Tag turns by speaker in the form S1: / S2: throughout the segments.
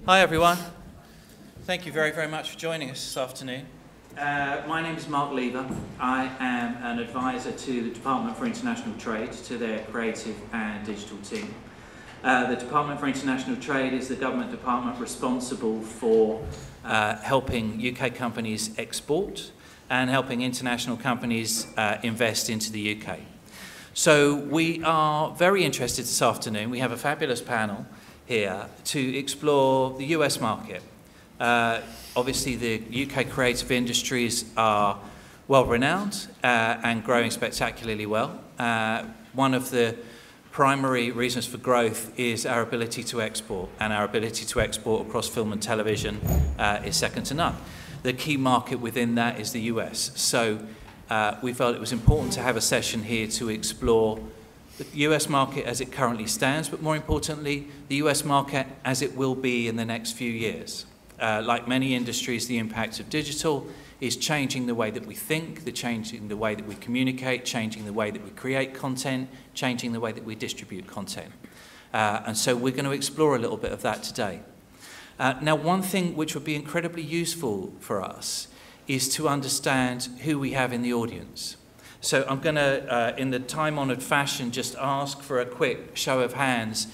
S1: Hi everyone. Thank you very, very much for joining us this afternoon. My name is Mark Lever. I am an advisor to the Department for International Trade, to their creative and digital team. The Department for International Trade is the government department responsible for helping UK companies export and helping international companies invest into the UK. So we are very interested this afternoon. We have a fabulous panel here to explore the US market. Obviously the UK creative industries are well renowned and growing spectacularly well. One of the primary reasons for growth is our ability to export, and our ability to export across film and television is second to none. The key market within that is the US. So we felt it was important to have a session here to explore the US market as it currently stands, but more importantly, the US market as it will be in the next few years. Like many industries, the impact of digital is changing the way that we think, changing the way that we communicate, changing the way that we create content, changing the way that we distribute content. And so we're going to explore a little bit of that today. Now, one thing which would be incredibly useful for us is to understand who we have in the audience. So I'm going to, in the time-honored fashion, just ask for a quick show of hands.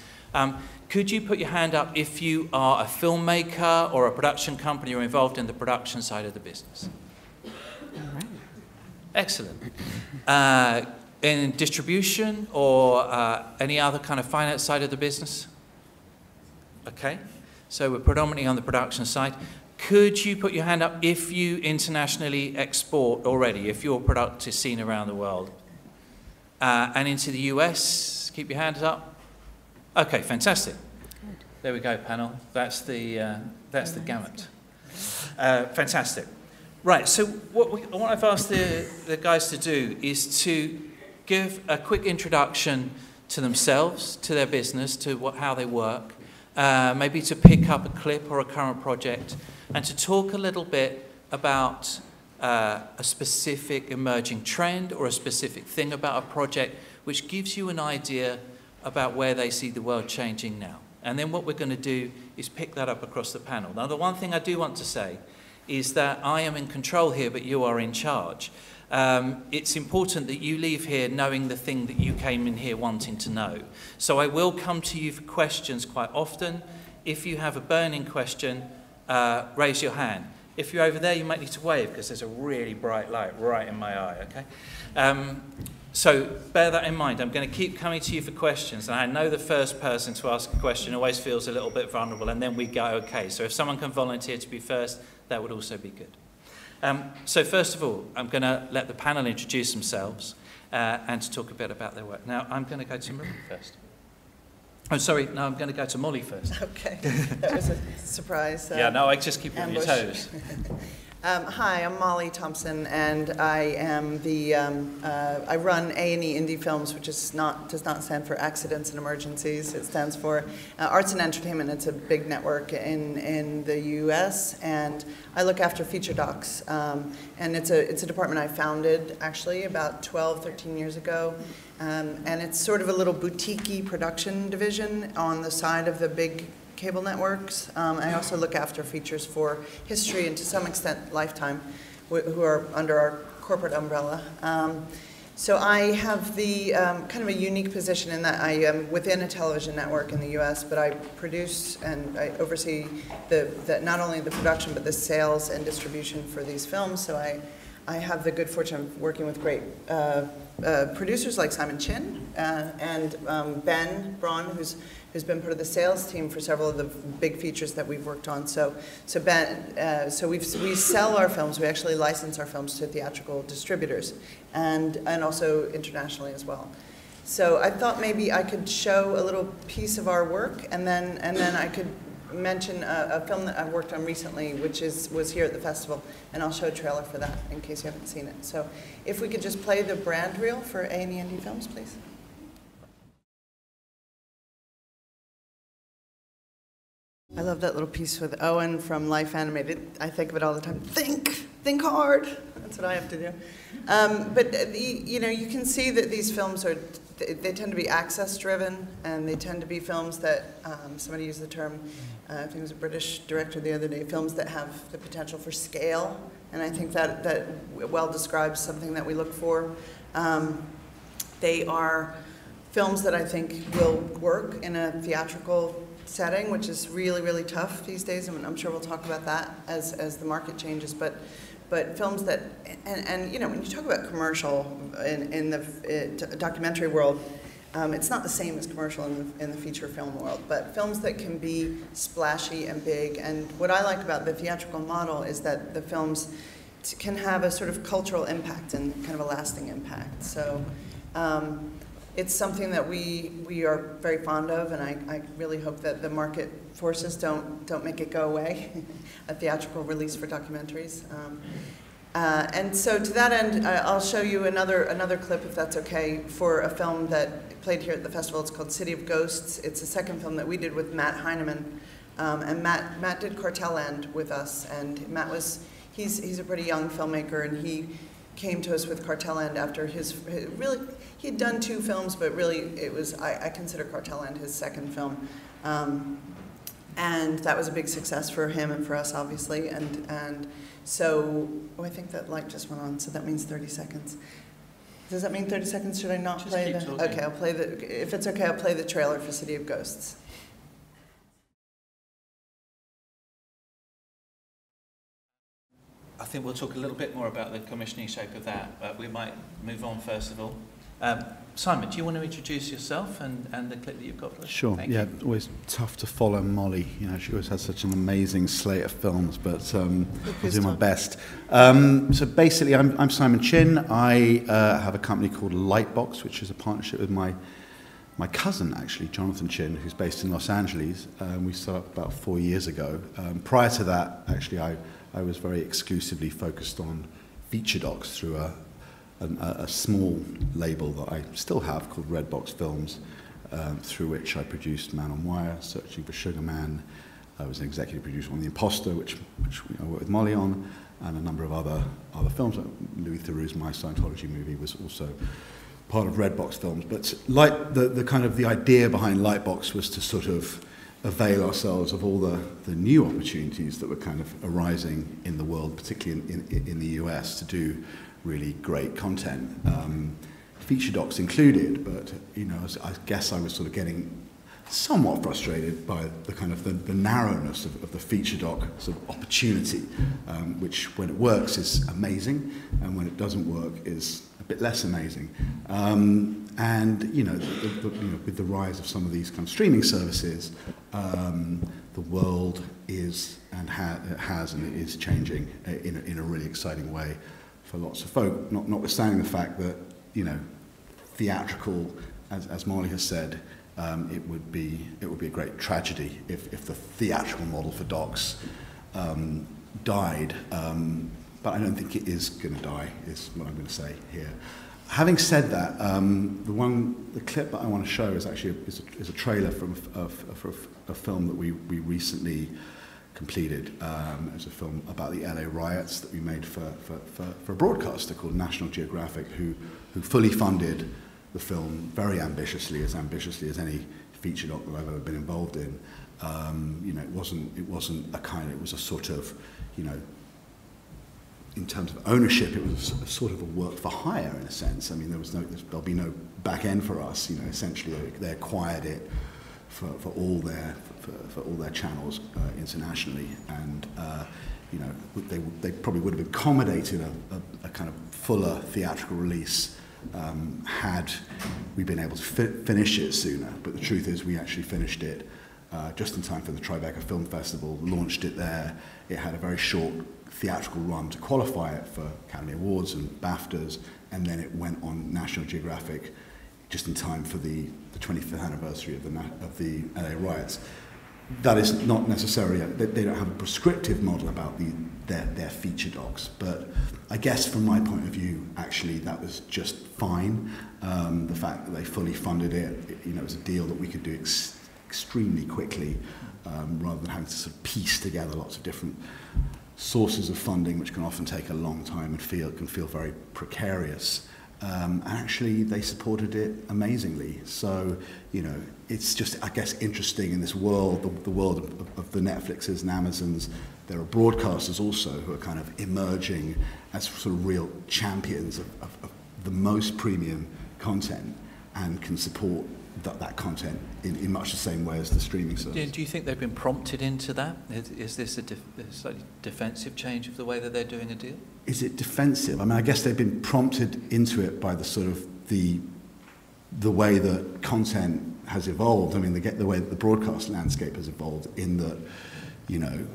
S1: Could you put your hand up if you are a filmmaker or a production company or involved in the production side of the business?
S2: All right.
S1: Excellent. In distribution or any other kind of finance side of the business? Okay. So we're predominantly on the production side. Could you put your hand up if you internationally export already, if your product is seen around the world? And into the US, keep your hands up. Okay, fantastic. There we go, panel. That's the gamut. Fantastic. Right, so what I've asked the guys to do is to give a quick introduction to themselves, to their business, to how they work, maybe to pick up a clip or a current project, and to talk a little bit about a specific emerging trend or a specific thing about a project which gives you an idea about where they see the world changing now. And then what we're going to do is pick that up across the panel. Now, the one thing I do want to say is that I am in control here, but you are in charge. It's important that you leave here knowing the thing that you came in here wanting to know. So I will come to you for questions quite often. If you have a burning question, raise your hand. If you're over there, you might need to wave because there's a really bright light right in my eye, okay? So bear that in mind. I'm going to keep coming to you for questions, and I know the first person to ask a question always feels a little bit vulnerable, and then we go, okay. So if someone can volunteer to be first, that would also be good. So first of all, I'm going to let the panel introduce themselves and to talk a bit about their work. Now, I'm going to go to Marie first. Oh, sorry, no, I'm going to go to Molly first.
S2: Okay, that was a surprise.
S1: Yeah, no, I just keep you on your toes.
S2: Hi, I'm Molly Thompson, and I am the I run A&E IndieFilms, which does not stand for Accidents and Emergencies. It stands for Arts and Entertainment. It's a big network in the U.S., and I look after feature docs. And it's a department I founded actually about 12, 13 years ago. And it's sort of a little boutique-y production division on the side of the big cable networks. I also look after features for History and to some extent Lifetime, who are under our corporate umbrella. So I have the kind of a unique position in that I am within a television network in the US, but I produce and I oversee not only the production but the sales and distribution for these films. So I have the good fortune of working with great producers like Chinn and Braun, who's been part of the sales team for several of the big features that we've worked on. So we sell our films. We actually license our films to theatrical distributors and also internationally as well. So I thought maybe I could show a little piece of our work, and then I could mention a film that I've worked on recently, which was here at the festival, and I'll show a trailer for that in case you haven't seen it. So if we could just play the brand reel for A&E IndieFilms, please. I love that little piece with Owen from Life Animated. I think of it all the time. Think hard. That's what I have to do. But you can see that these films are they tend to be access-driven, and they tend to be films that, somebody used the term, I think it was a British director the other day, films that have the potential for scale, and I think that well describes something that we look for. They are films that I think will work in a theatrical setting, which is really, really tough these days, and I'm sure we'll talk about that as the market changes, but films that, and you know, when you talk about commercial in the documentary world, it's not the same as commercial in the feature film world, but films that can be splashy and big. And what I like about the theatrical model is that the films can have a sort of cultural impact and kind of a lasting impact. So it's something that we are very fond of, and I really hope that the market forces don't make it go away, a theatrical release for documentaries. And so to that end, I'll show you another clip, if that's okay, for a film that played here at the festival. It's called City of Ghosts. It's a second film that we did with Matt Heineman. And Matt did Cartel End with us, and Matt he's a pretty young filmmaker, and he came to us with Cartel End after he had done 2 films, but really it was, I consider Cartel End his second film. And that was a big success for him and for us, obviously. And so, I think that light just went on, so that means 30 seconds. Does that mean 30 seconds? Should I not
S1: just
S2: play
S1: keep
S2: the?
S1: talking.
S2: Okay, I'll play the. If it's okay, I'll play the trailer for City of Ghosts.
S1: I think we'll talk a little bit more about the commissioning shape of that, but we might move on first of all. Simon, do you want to introduce yourself and the clip that you've got for us?
S3: Sure.
S1: Thank
S3: yeah,
S1: you.
S3: Always tough to follow Molly. You know, she always has such an amazing slate of films, but I'll do my best. So basically, I'm Simon Chinn. I have a company called Lightbox, which is a partnership with my cousin, actually, Jonathan Chinn, who's based in Los Angeles. We started up about 4 years ago. Prior to that, actually, I was very exclusively focused on feature docs through a small label that I still have called Redbox Films, through which I produced Man on Wire, Searching for Sugar Man. I was an executive producer on The Imposter, which I worked with Molly on, and a number of other films. Louis Theroux's My Scientology movie was also part of Redbox Films. But the idea behind Lightbox was to sort of avail ourselves of all the new opportunities that were kind of arising in the world, particularly in the US, to do really great content, feature docs included. But you know, I guess I was sort of getting somewhat frustrated by the kind of the narrowness of the feature doc sort of opportunity, which when it works is amazing, and when it doesn't work is a bit less amazing. And you know, with the rise of some of these kind of streaming services, the world is and has and it is changing in a really exciting way for lots of folk. Notwithstanding the fact that, you know, theatrical, as Molly has said, it would be a great tragedy if the theatrical model for docs died. But I don't think it is going to die, is what I'm going to say here. Having said that, the clip that I want to show is actually a trailer from a film that we recently completed. It was a film about the LA riots that we made for a broadcaster called National Geographic, who fully funded the film very ambitiously as any feature doc that I've ever been involved in. You know, it wasn't a kind. It was a sort of, you know, in terms of ownership, it was a sort of a work for hire in a sense. I mean, there'll be no back end for us. You know, essentially they acquired it for all their channels internationally, and you know, they probably would have accommodated a kind of fuller theatrical release had we been able to finish it sooner. But the truth is, we actually finished it just in time for the Tribeca Film Festival, launched it there. It had a very short theatrical run to qualify it for Academy Awards and BAFTAs, and then it went on National Geographic just in time for the 25th anniversary of the LA riots. That is not necessarily, they don't have a prescriptive model about their feature docs, but I guess from my point of view, actually that was just fine. The fact that they fully funded it, you know, it was a deal that we could do extremely quickly, rather than having to sort of piece together lots of different sources of funding, which can often take a long time and can feel very precarious. And actually, they supported it amazingly. So, you know, it's just, I guess, interesting in this world, the world of the Netflixes and Amazons. There are broadcasters also who are kind of emerging as sort of real champions of the most premium content and can support that content in much the same way as the streaming service.
S1: Do you think they've been prompted into that? Is this a slightly defensive change of the way that they're doing a deal?
S3: Is it defensive? I mean, I guess they've been prompted into it by the sort of the way that content has evolved. I mean, the way that the broadcast landscape has evolved in that, you know,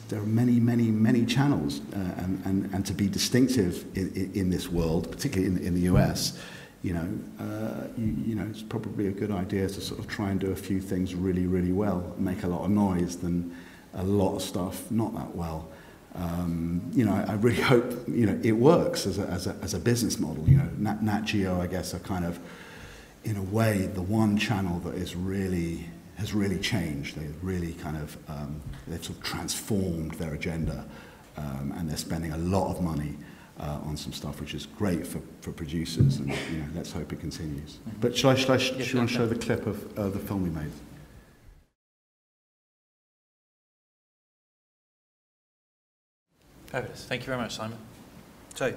S3: there are many channels, and to be distinctive in this world, particularly in the US, you know, it's probably a good idea to sort of try and do a few things really, really well, make a lot of noise than a lot of stuff not that well. You know, I really hope, you know, it works as a business model. You know, Nat Geo, I guess, are kind of, in a way, the one channel that has really changed. They've really kind of, they've sort of transformed their agenda, and they're spending a lot of money on some stuff which is great for producers, and, you know, let's hope it continues. But shall I show the clip of the film we made?
S1: Fabulous. Thank you very much, Simon. So,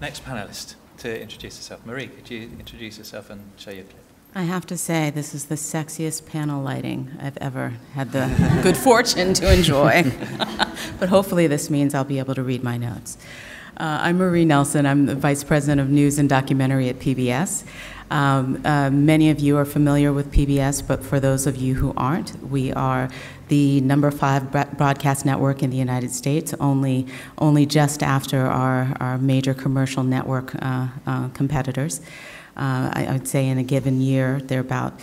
S1: next panellist to introduce herself. Marie, could you introduce yourself and show your clip?
S4: I have to say, this is the sexiest panel lighting I've ever had the good fortune to enjoy. But hopefully this means I'll be able to read my notes. I'm Marie Nelson. I'm the Vice President of News and Documentary at PBS. Many of you are familiar with PBS, but for those of you who aren't, we are the #5 broadcast network in the United States, only just after our major commercial network competitors. I would say in a given year, there are about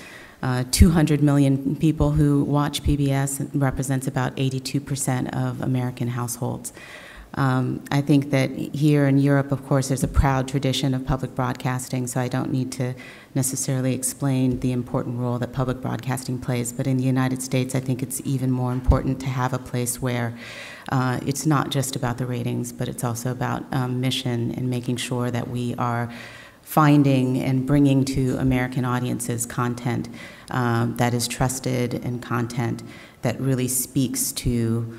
S4: 200 million people who watch PBS. It represents about 82% of American households. I think that here in Europe, of course, there's a proud tradition of public broadcasting, so I don't need to necessarily explain the important role that public broadcasting plays. But in the United States, I think it's even more important to have a place where it's not just about the ratings, but it's also about mission and making sure that we are finding and bringing to American audiences content that is trusted and content that really speaks to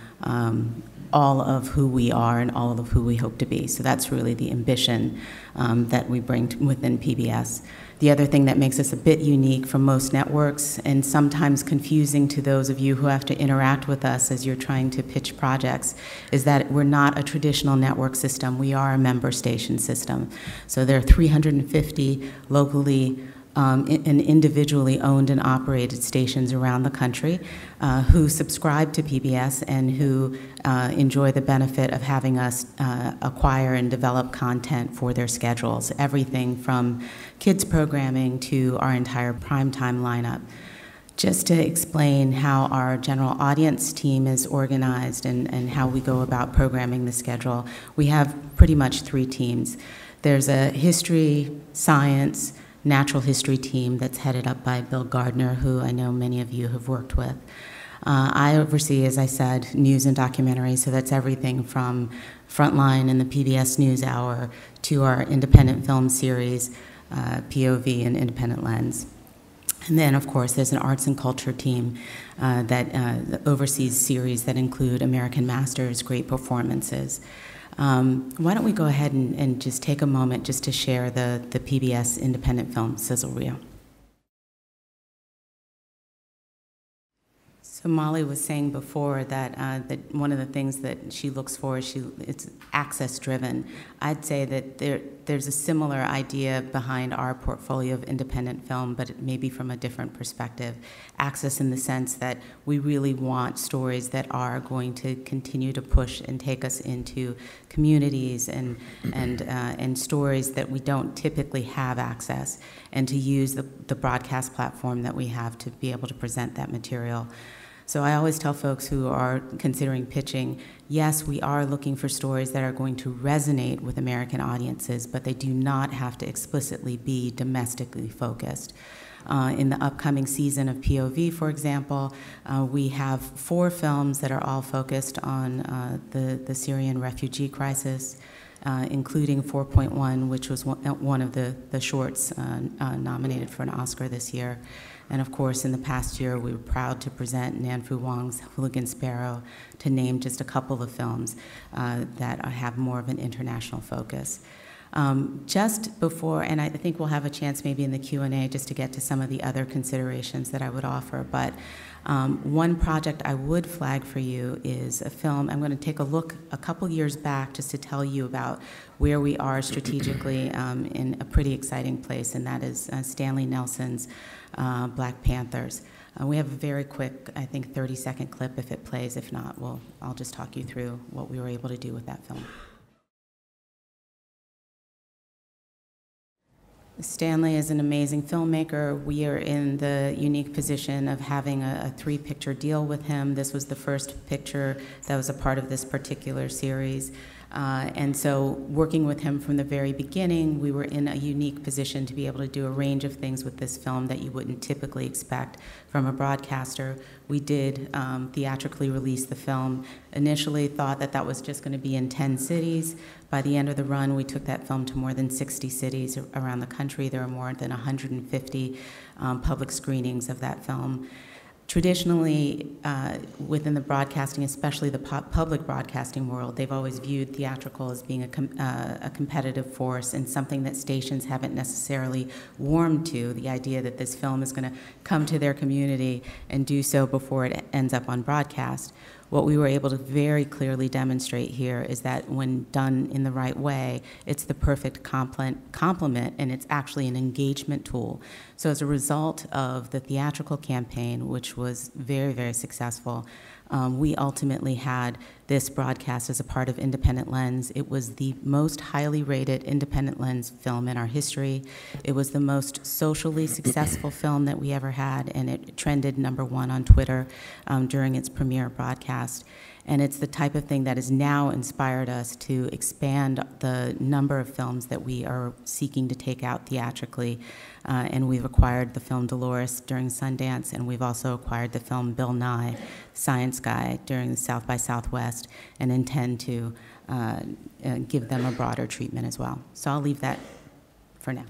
S4: all of who we are and all of who we hope to be. So that's really the ambition that we bring within PBS. The other thing that makes us a bit unique from most networks, and sometimes confusing to those of you who have to interact with us as you're trying to pitch projects, is that we're not a traditional network system. We are a member station system. So there are 350 locally and individually owned and operated stations around the country who subscribe to PBS and who enjoy the benefit of having us acquire and develop content for their schedules, everything from kids programming to our entire primetime lineup. Just to explain how our general audience team is organized and how we go about programming the schedule, we have pretty much 3 teams. There's a history, science, natural history team that's headed up by Bill Gardner, who I know many of you have worked with. I oversee, as I said, news and documentary, so that's everything from Frontline and the PBS NewsHour to our independent film series, POV and Independent Lens. And then, of course, there's an arts and culture team that oversees series that include American Masters, great performances. Why don't we go ahead and just take a moment just to share the PBS independent film, Sizzle reel. So Molly was saying before that, that one of the things that she looks for is it's access-driven. I'd say that there's a similar idea behind our portfolio of independent film, but it may be from a different perspective. Access in the sense that we really want stories that are going to continue to push and take us into communities and stories that we don't typically have access, and to use the broadcast platform that we have to be able to present that material. So I always tell folks who are considering pitching, yes, we are looking for stories that are going to resonate with American audiences, but they do not have to explicitly be domestically focused. In the upcoming season of POV, for example, we have 4 films that are all focused on the Syrian refugee crisis, including 4.1, which was one of the shorts nominated for an Oscar this year. And of course, in the past year, we were proud to present Nan Fu Wang's Hooligan Sparrow, to name just a couple of films that have more of an international focus. Just before, and I think we'll have a chance maybe in the Q&A just to get to some of the other considerations that I would offer, but one project I would flag for you is a film. I'm going to take a look a couple years back just to tell you about where we are strategically in a pretty exciting place, and that is Stanley Nelson's Black Panthers. We have a very quick, I think, 30-second clip if it plays. If not, I'll just talk you through what we were able to do with that film. Stanley is an amazing filmmaker. We are in the unique position of having a 3-picture deal with him. This was the first picture that was a part of this particular series. And so working with him from the very beginning, we were in a unique position to be able to do a range of things with this film that you wouldn't typically expect from a broadcaster. We did theatrically release the film. Initially thought that that was just going to be in 10 cities. By the end of the run, we took that film to more than 60 cities around the country. There are more than 150 public screenings of that film. Traditionally, within the broadcasting, especially the public broadcasting world, they've always viewed theatrical as being a competitive force and something that stations haven't necessarily warmed to, the idea that this film is going to come to their community and do so before it ends up on broadcast. What we were able to very clearly demonstrate here is that when done in the right way, it's the perfect complement, and it's actually an engagement tool. So as a result of the theatrical campaign, which was very, very successful, we ultimately had this broadcast as a part of Independent Lens. It was the most highly rated Independent Lens film in our history. It was the most socially successful film that we ever had, and it trended #1 on Twitter during its premiere broadcast. And it's the type of thing that has now inspired us to expand the number of films that we are seeking to take out theatrically. And we've acquired the film Dolores during Sundance, and we've also acquired the film Bill Nye, Science Guy, during the South by Southwest, and intend to give them a broader treatment as well. So I'll leave that for now.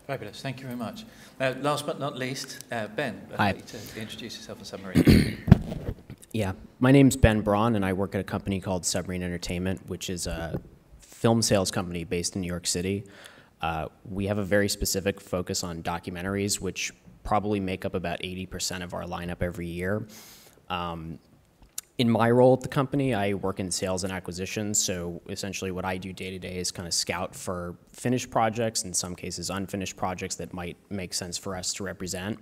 S1: Fabulous, thank you very much. Last but not least, Ben, I'd
S5: Hi.
S1: like you to introduce yourself on Submarine.
S5: Yeah, my name's Ben Braun, and I work at a company called Submarine Entertainment, which is a film sales company based in New York City. We have a very specific focus on documentaries, which probably make up about 80% of our lineup every year. In my role at the company, I work in sales and acquisitions, so essentially what I do day to day is kind of scout for finished projects, in some cases unfinished projects that might make sense for us to represent.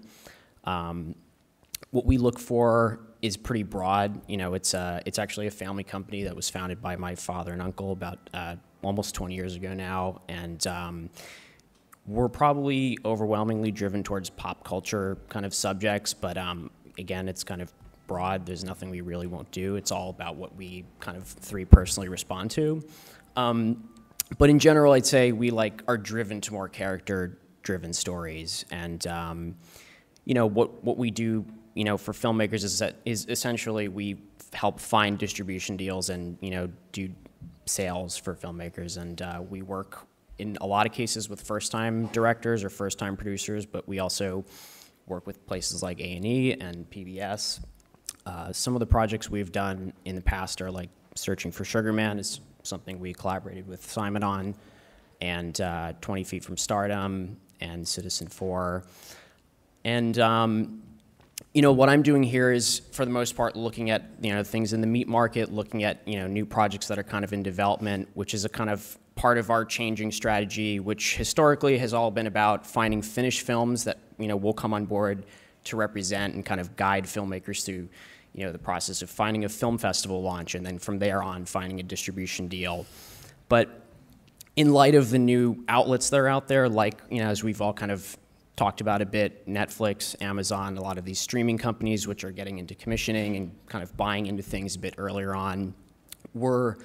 S5: What we look for is pretty broad. You know, it's actually a family company that was founded by my father and uncle about almost 20 years ago now, and we're probably overwhelmingly driven towards pop culture kind of subjects, but again, it's kind of broad. There's nothing we really won't do. It's all about what we kind of personally respond to. But in general, I'd say we are driven to more character-driven stories, and you know, what we do, you know, for filmmakers is essentially we help find distribution deals and, you know, do sales for filmmakers, and we work in a lot of cases with first-time directors or first-time producers, but we also work with places like A&E and PBS. Some of the projects we've done in the past are like Searching for Sugar Man is something we collaborated with Simon on, and 20 Feet from Stardom and Citizen 4. And you know, what I'm doing here is, for the most part, looking at, you know, things in the meat market, looking at, you know, new projects that are kind of in development, which is a kind of part of our changing strategy, which historically has all been about finding finished films that, you know, will come on board to represent and kind of guide filmmakers through, you know, the process of finding a film festival launch, and then from there on finding a distribution deal. But in light of the new outlets that are out there, like, you know, as we've all kind of talked about a bit, Netflix, Amazon, a lot of these streaming companies which are getting into commissioning and kind of buying into things a bit earlier on, we're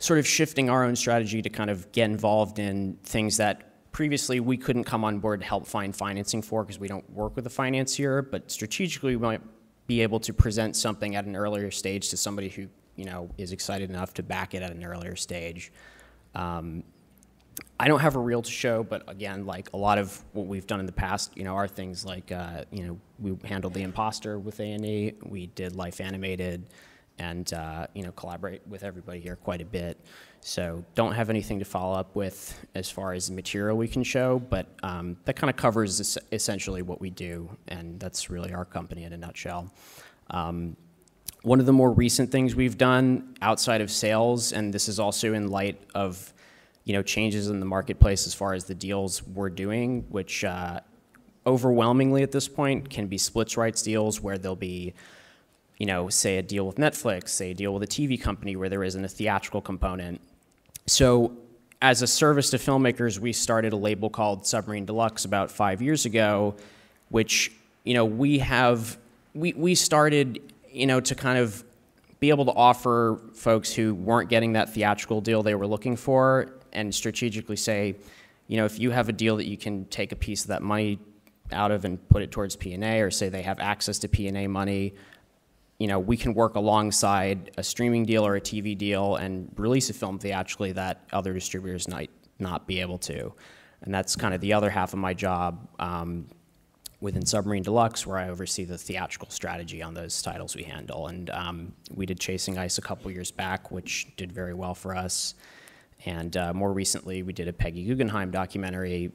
S5: sort of shifting our own strategy to kind of get involved in things that previously we couldn't come on board to help find financing for because we don't work with a financier, but strategically we might be able to present something at an earlier stage to somebody who, you know, is excited enough to back it at an earlier stage. I don't have a reel to show, but again, like a lot of what we've done in the past, are things like, we handled The Imposter with A&E, we did Life Animated, and, collaborate with everybody here quite a bit. So don't have anything to follow up with as far as the material we can show, but that kind of covers essentially what we do, and that's really our company in a nutshell. One of the more recent things we've done outside of sales, and this is also in light of changes in the marketplace as far as the deals we're doing, which overwhelmingly at this point can be splits rights deals where there'll be, say a deal with Netflix, say a deal with a TV company where there isn't a theatrical component. So as a service to filmmakers, we started a label called Submarine Deluxe about 5 years ago, which, we started, to kind of be able to offer folks who weren't getting that theatrical deal they were looking for and strategically say, if you have a deal that you can take a piece of that money out of and put it towards P&A, or say they have access to P&A money, we can work alongside a streaming deal or a TV deal and release a film theatrically that other distributors might not be able to. And that's kind of the other half of my job within Submarine Deluxe, where I oversee the theatrical strategy on those titles we handle. And we did Chasing Ice a couple years back, which did very well for us. And more recently, we did a Peggy Guggenheim documentary,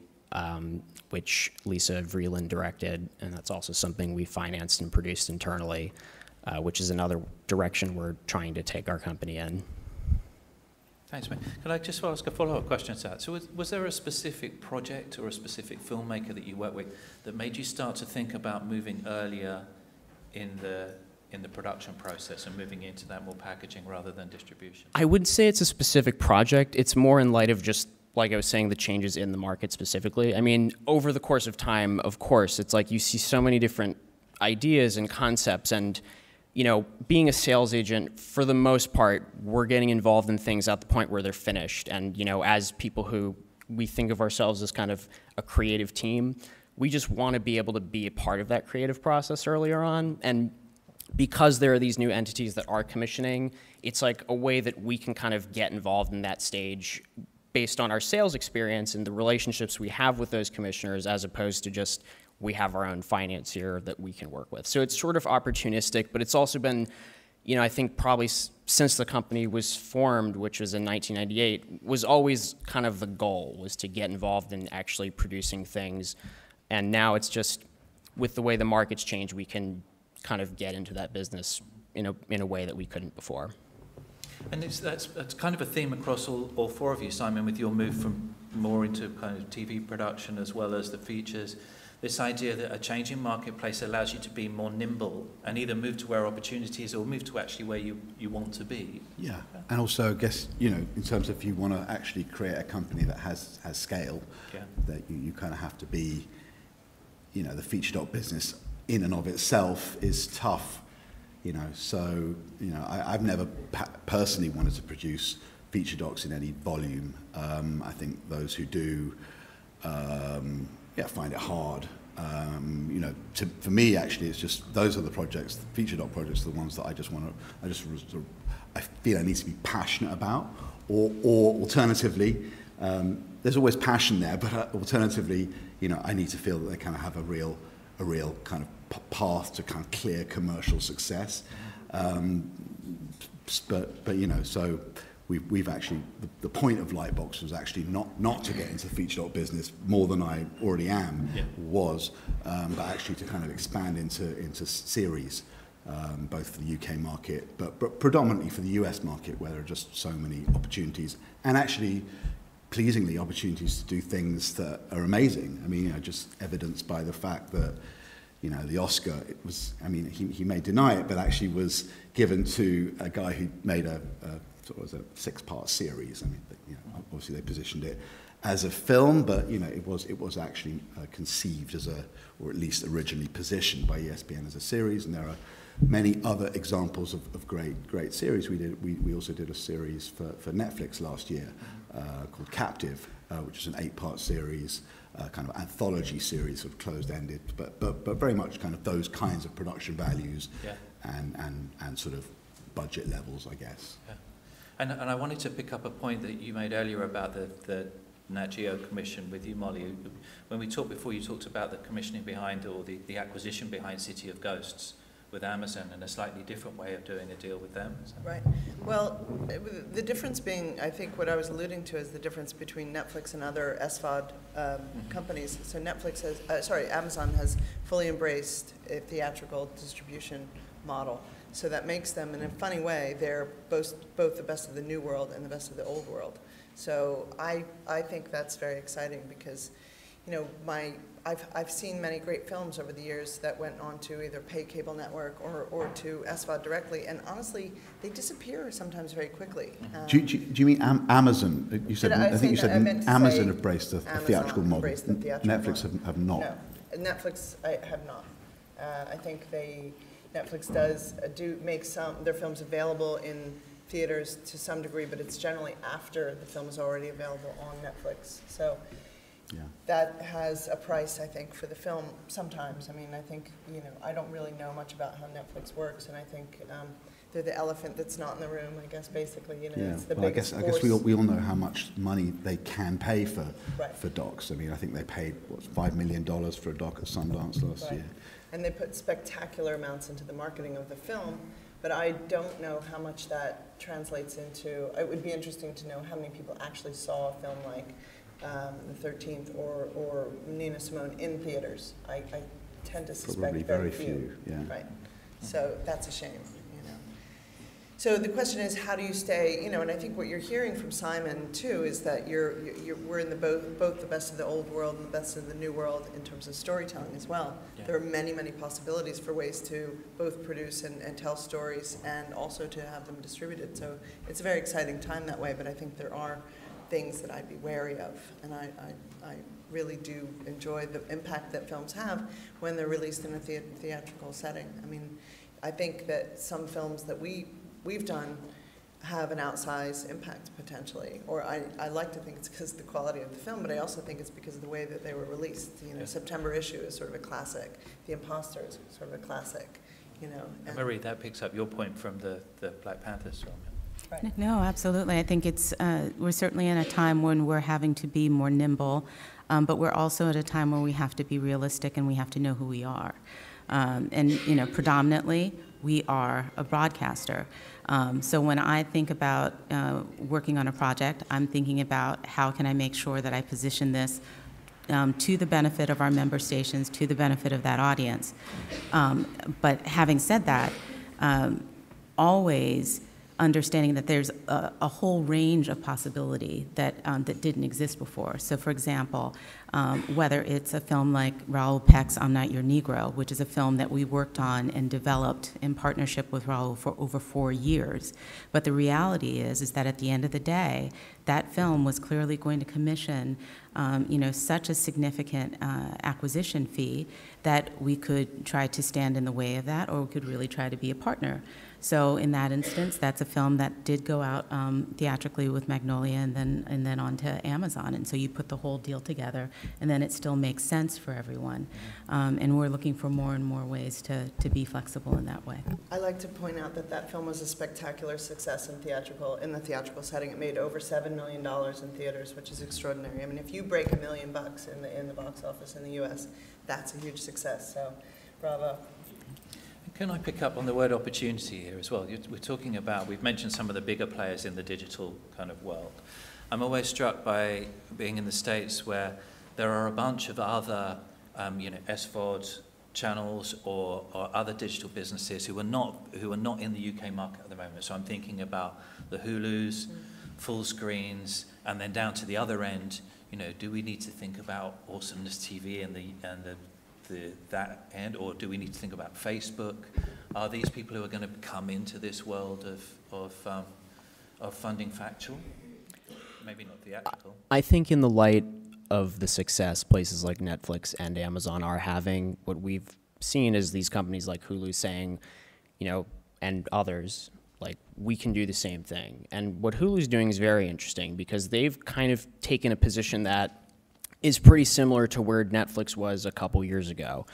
S5: which Lisa Vreeland directed, and that's also something we financed and produced internally, which is another direction we're trying to take our company in.
S1: Thanks, mate. Can I just ask a follow-up question to that? So was there a specific project or a specific filmmaker that you worked with that made you start to think about moving earlier in the production process and moving into that more packaging rather than distribution?
S5: I wouldn't say it's a specific project. It's more in light of just, like I was saying, the changes in the market specifically. I mean, over the course of time, of course, it's like you see so many different ideas and concepts, and being a sales agent, for the most part, we're getting involved in things at the point where they're finished. And, as people who we think of ourselves as kind of a creative team, we just want to be able to be a part of that creative process earlier on. And because there are these new entities that are commissioning, it's like a way that we can kind of get involved in that stage based on our sales experience and the relationships we have with those commissioners, as opposed to just we have our own financier that we can work with. So it's sort of opportunistic, but it's also been, I think probably since the company was formed, which was in 1998, was always kind of the goal, was to get involved in actually producing things. And now it's just, with the way the market's changed, we can kind of get into that business in a way that we couldn't before.
S1: And that's kind of a theme across all four of you, Simon, with your move from more into kind of TV production as well as the features. This idea that a changing marketplace allows you to be more nimble and either move to where opportunity is or move to actually where you want to be.
S3: Yeah, and also I guess, in terms of if you want to actually create a company that has scale,
S1: yeah,
S3: that you kind of have to be, the feature doc business in and of itself is tough, so, I've never personally wanted to produce feature docs in any volume. I think those who do, find it hard. For me, actually, it's just those are the projects, the feature doc projects, are the ones that I feel I need to be passionate about, or alternatively, there's always passion there, but alternatively, I need to feel that they kind of have a real kind of path to kind of clear commercial success. So we've actually, the point of Lightbox was actually not to get into the feature doc business more than I already am,
S1: yeah,
S3: but actually to kind of expand into series, both for the UK market, but predominantly for the US market, where there are just so many opportunities, and actually, pleasingly, opportunities to do things that are amazing. I mean, just evidenced by the fact that, the Oscar, it was, he may deny it, but actually was given to a guy who made a 6-part series. Obviously they positioned it as a film, but it was actually conceived as or at least originally positioned by ESPN as a series. And there are many other examples of great series. We also did a series for Netflix last year called Captive, which is an 8-part series, kind of anthology series, sort of closed-ended, but very much kind of those kinds of production values, yeah, and sort of budget levels, I guess.
S1: Yeah. And I wanted to pick up a point that you made earlier about the Nat Geo commission with you, Molly. When we talked before, you talked about the commissioning behind, or the acquisition behind City of Ghosts with Amazon, and a slightly different way of doing a deal with them.
S2: Right. Well, the difference being, I think what I was alluding to is the difference between Netflix and other SVOD companies. So Netflix has, Amazon has fully embraced a theatrical distribution model. So that makes them, in a funny way, they're both the best of the new world and the best of the old world. So I think that's very exciting because, you know, I've seen many great films over the years that went on to either pay cable network or to SVOD directly, and honestly, they disappear sometimes very quickly.
S3: Do you mean Amazon? You said, I think you said Amazon have embraced the theatrical model. Netflix have not.
S2: No, Netflix have not. I think Netflix does make their films available in theaters to some degree, but it's generally after the film is already available on Netflix. So. Yeah. That has a price, I think, for the film sometimes. I mean, I think, you know, I don't really know much about how Netflix works, and I think they're the elephant that's not in the room, I guess, basically. You know,
S3: yeah.
S2: It's the
S3: well,
S2: biggest
S3: I guess we all know how much money they can pay for
S2: right.
S3: docs. I mean, I think they paid, $5 million for a doc at Sundance last year.
S2: And they put spectacular amounts into the marketing of the film, but I don't know how much that translates into. It would be interesting to know how many people actually saw a film like The 13th or Nina Simone in theaters. I tend to suspect
S3: probably very few. Yeah.
S2: Right. So that's a shame, you know. So the question is, how do you stay, you know, and I think what you're hearing from Simon too is that we're in both the best of the old world and the best of the new world in terms of storytelling as well. Yeah. There are many, many possibilities for ways to both produce and tell stories and also to have them distributed. So it's a very exciting time that way, but I think there are things that I'd be wary of, and I really do enjoy the impact that films have when they're released in a theatrical setting. I mean, I think that some films that we've done have an outsized impact potentially, or I like to think it's because of the quality of the film, but I also think it's because of the way that they were released. You know, September Issue is sort of a classic. The Imposter is sort of a classic. You know,
S1: and Marie, that picks up your point from the Black Panthers film.
S2: Right.
S4: No, absolutely. I think we're certainly in a time when we're having to be more nimble, but we're also at a time where we have to be realistic and we have to know who we are. And, you know, predominantly, we are a broadcaster. So when I think about working on a project, I'm thinking about how can I make sure that I position this to the benefit of our member stations, to the benefit of that audience. But having said that, always understanding that there's a whole range of possibility that didn't exist before. So for example, whether it's a film like Raoul Peck's I'm Not Your Negro, which is a film that we worked on and developed in partnership with Raoul for over 4 years. But the reality is that at the end of the day, that film was clearly going to commission you know, such a significant acquisition fee that we could try to stand in the way of that, or we could really try to be a partner. So in that instance, that's a film that did go out theatrically with Magnolia and then onto Amazon. And so you put the whole deal together, and then it still makes sense for everyone. And we're looking for more and more ways to be flexible in that way. I
S2: like to point out that film was a spectacular success in the theatrical setting. It made over $7 million in theaters, which is extraordinary. I mean, if you break $1 million in the box office in the U.S., that's a huge success. So, bravo.
S1: Can I pick up on the word opportunity here as well? We're talking about, we've mentioned some of the bigger players in the digital kind of world. I'm always struck by being in the States where there are a bunch of other, you know, SVOD channels or other digital businesses who are not in the UK market at the moment. So I'm thinking about the Hulus, full screens, and then down to the other end. You know, do we need to think about Awesomeness TV and that end, or do we need to think about Facebook? Are these people who are going to come into this world of funding factual? Maybe not theatrical.
S5: I think in the light of the success places like Netflix and Amazon are having, what we've seen is these companies like Hulu saying, you know, and others, like, we can do the same thing. And what Hulu's doing is very interesting because they've kind of taken a position that is pretty similar to where Netflix was a couple years ago,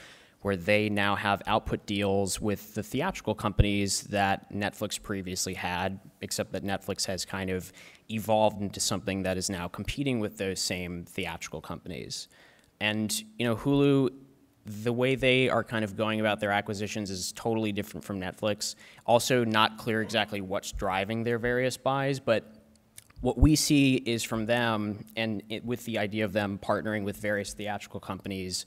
S5: where they now have output deals with the theatrical companies that Netflix previously had, except that Netflix has kind of evolved into something that is now competing with those same theatrical companies. And, Hulu, the way they are kind of going about their acquisitions is totally different from Netflix. Also not clear exactly what's driving their various buys, but what we see is from them, and with the idea of them partnering with various theatrical companies,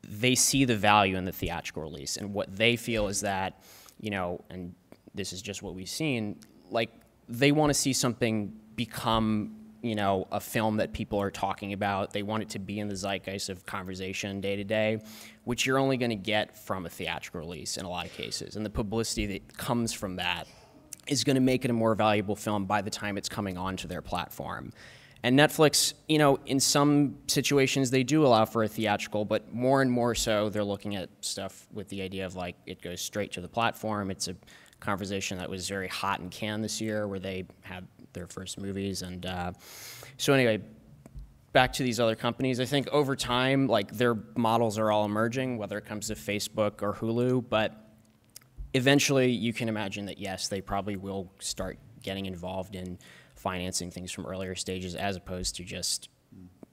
S5: they see the value in the theatrical release. And what they feel is that, and this is just what we've seen, like, they want to see something become, a film that people are talking about. They want it to be in the zeitgeist of conversation day to day, which you're only going to get from a theatrical release in a lot of cases. And the publicity that comes from that is going to make it a more valuable film by the time it's coming onto their platform. And Netflix, in some situations they do allow for a theatrical, but more and more so they're looking at stuff with the idea of, like, it goes straight to the platform. It's a conversation that was very hot in Cannes this year, where they had their first movies. And so anyway, back to these other companies, I think over time, like, their models are all emerging, whether it comes to Facebook or Hulu, but eventually you can imagine that, yes, they probably will start getting involved in financing things from earlier stages as opposed to just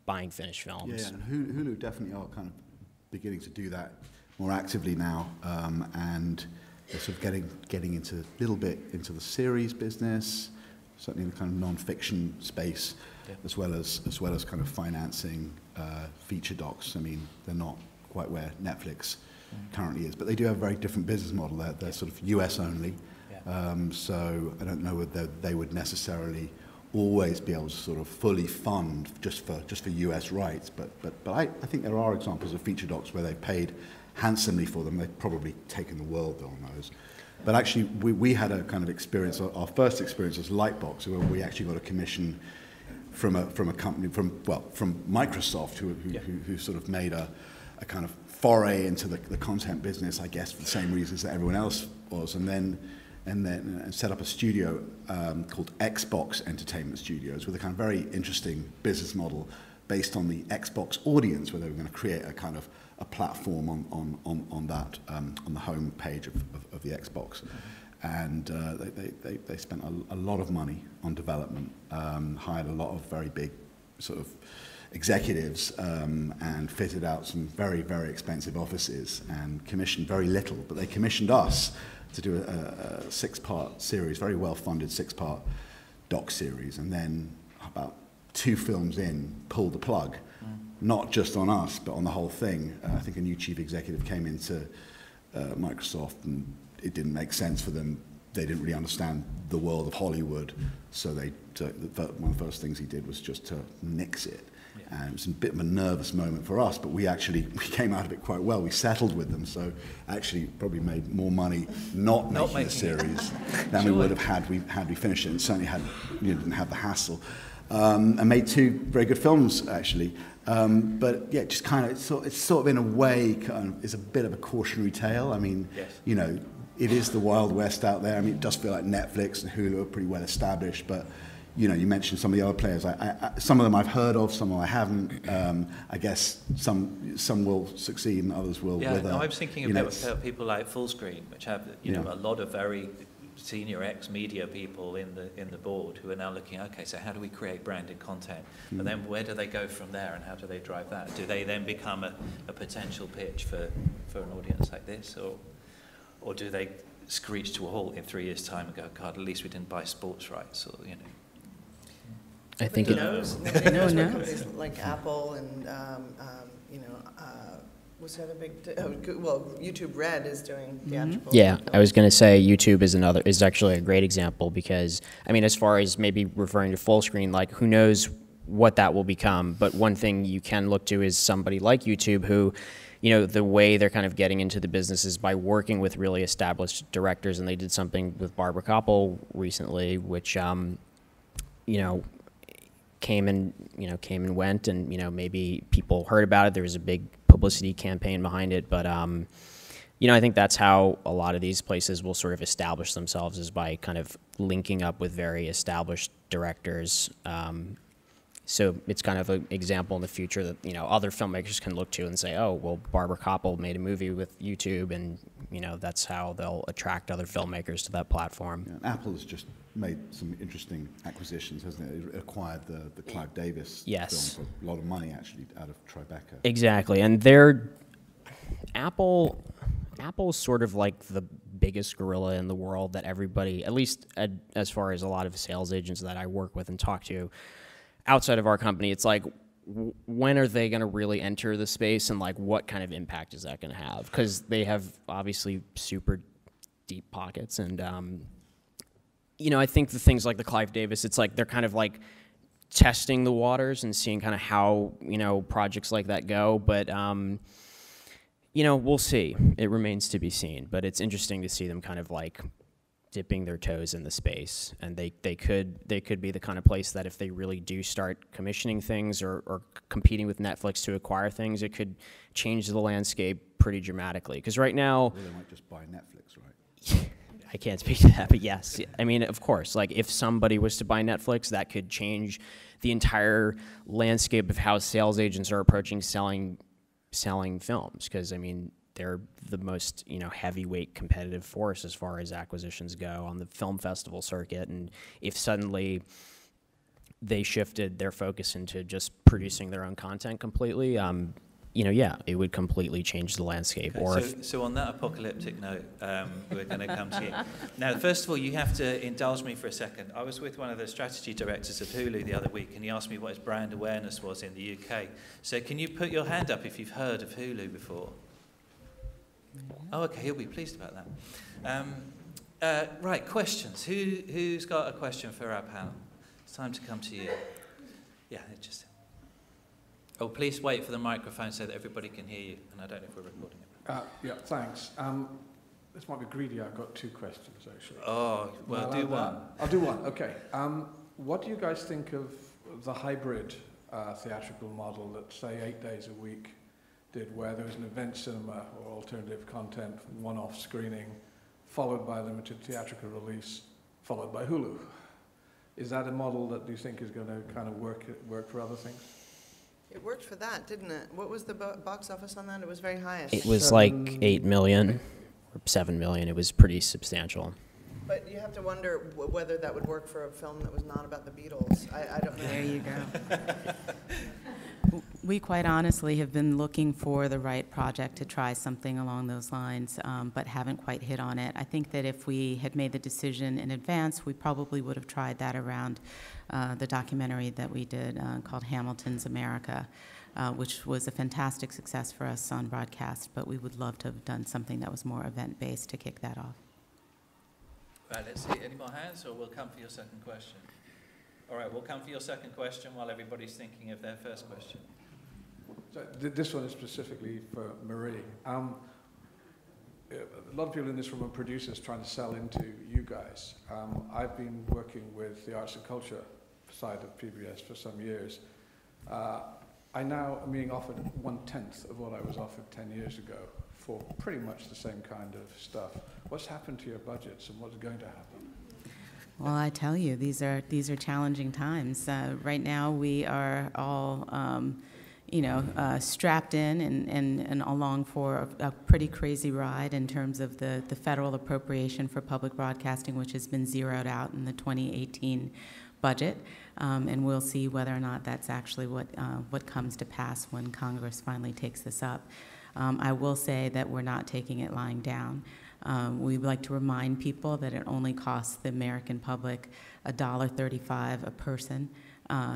S5: buying finished films.
S3: Yeah, and Hulu definitely are kind of beginning to do that more actively now, and they're sort of getting into a little bit into the series business, certainly in the kind of non-fiction space, as well as kind of financing feature docs. I mean, they're not quite where Netflix currently is, but they do have a very different business model. They're sort of US only, so I don't know whether they would necessarily always be able to sort of fully fund just for US rights. But I think there are examples of feature docs where they paid handsomely for them. They've probably taken the world on those. But actually, we had a kind of experience. Our first experience was Lightbox, where we actually got a commission from a company from Microsoft, who sort of made a kind of foray into the content business, I guess, for the same reasons that everyone else was, and then set up a studio called Xbox Entertainment Studios, with a kind of very interesting business model based on the Xbox audience, where they were going to create a kind of a platform on that on the home page of the Xbox, and they spent a lot of money on development, hired a lot of very big sort of executives, and fitted out some very, very expensive offices, and commissioned very little, but they commissioned us to do a 6-part series, very well-funded 6-part doc series, and then about 2 films in, pulled the plug, not just on us, but on the whole thing. I think a new chief executive came into Microsoft, and it didn't make sense for them. They didn't really understand the world of Hollywood, so one of the first things he did was just to nix it. And it was a bit of a nervous moment for us, but we came out of it quite well. We settled with them, so actually probably made more money not making the series than we would have had we finished it, and certainly didn't have the hassle. And made 2 very good films, actually. But yeah, just kind of, it's sort of in a way kind of is a bit of a cautionary tale. I mean, it is the Wild West out there. I mean, it does feel like Netflix and Hulu are pretty well established, but you mentioned some of the other players. Some of them I've heard of, some I haven't. I guess some will succeed and others will wither.
S1: Yeah, I'm thinking about people like Fullscreen, which have a lot of very senior ex-media people in the board who are now looking, okay, so how do we create branded content? And then where do they go from there, and how do they drive that? Do they then become a potential pitch for an audience like this, or do they screech to a halt in 3 years' time and go, God, at least we didn't buy sports rights, or
S5: I think
S2: nobody knows what companies like Apple and what's the other big? YouTube Red is doing theatrical.
S5: Yeah, I was going to say YouTube is actually a great example, because I mean, as far as maybe referring to Fullscreen, like, who knows what that will become? But one thing you can look to is somebody like YouTube, who, the way they're kind of getting into the business is by working with really established directors, and they did something with Barbara Koppel recently, which came and went, and maybe people heard about it. There was a big publicity campaign behind it, but I think that's how a lot of these places will sort of establish themselves, is by kind of linking up with very established directors, so it's kind of an example in the future that, you know, other filmmakers can look to and say, oh, well, Barbara Koppel made a movie with YouTube, and, you know, that's how they'll attract other filmmakers to that platform.
S3: Yeah, Apple's just made some interesting acquisitions, hasn't it? It acquired the Clive Davis
S5: Yes.
S3: film for a lot of money, actually, out of Tribeca.
S5: Exactly, and Apple's sort of like the biggest gorilla in the world that everybody, at least as far as a lot of sales agents that I work with and talk to outside of our company, it's like, when are they going to really enter the space, and like what kind of impact is that going to have? Because they have obviously super deep pockets, and you know, I think the things like the Clive Davis, it's like they're kind of like testing the waters and seeing kind of how, you know, projects like that go, but you know, we'll see. It remains to be seen, but it's interesting to see them kind of like dipping their toes in the space, and they could be the kind of place that if they really do start commissioning things or competing with Netflix to acquire things, it could change the landscape pretty dramatically. Because right now,
S3: Well, they might just buy Netflix, right?
S5: I can't speak to that, but yes, I mean, of course, like if somebody was to buy Netflix, that could change the entire landscape of how sales agents are approaching selling films, because I mean, they're the most, you know, heavyweight competitive force as far as acquisitions go on the film festival circuit. And if suddenly they shifted their focus into just producing their own content completely, you know, yeah, it would completely change the landscape.
S1: Okay,
S5: or
S1: so on that apocalyptic note, we're going to come to you. Now, first of all, you have to indulge me for a second. I was with one of the strategy directors of Hulu the other week, and he asked me what his brand awareness was in the UK. So can you put your hand up if you've heard of Hulu before? Oh, okay, he'll be pleased about that. Right, questions. Who's got a question for our panel? It's time to come to you. Yeah, just... Oh, please wait for the microphone so that everybody can hear you, and I don't know if we're recording it.
S6: Yeah, thanks. This might be greedy. I've got two questions, actually.
S1: Oh, well, do one.
S6: I'll do one, okay. What do you guys think of the hybrid theatrical model that, say, 8 days a week did, where there was an event cinema or alternative content, one-off screening, followed by a limited theatrical release, followed by Hulu? Is that a model that you think is going to kind of work for other things?
S2: It worked for that, didn't it? What was the box office on that? It was very high.
S5: it was like 8 million or 7 million. It was pretty substantial.
S2: But you have to wonder whether that would work for a film that was not about the Beatles. I don't know.
S4: There you go. We quite honestly have been looking for the right project to try something along those lines, but haven't quite hit on it. I think that if we had made the decision in advance, we probably would have tried that around the documentary that we did called Hamilton's America, which was a fantastic success for us on broadcast, but we would love to have done something that was more event-based to kick that off.
S1: Right, let's see. Any more hands, or we'll come for your second question? All right, we'll come for your second question while everybody's thinking of their first question.
S6: So this one is specifically for Marie. A lot of people in this room are producers trying to sell into you guys. I've been working with the arts and culture side of PBS for some years. I now am being offered 1/10 of what I was offered 10 years ago for pretty much the same kind of stuff. What's happened to your budgets, and what's going to happen?
S4: Well, I tell you, these are challenging times. Right now, we are all, strapped in and along for a pretty crazy ride in terms of the federal appropriation for public broadcasting, which has been zeroed out in the 2018 budget, and we'll see whether or not that's actually what comes to pass when Congress finally takes this up. I will say that we're not taking it lying down. We'd like to remind people that it only costs the American public $1.35 a person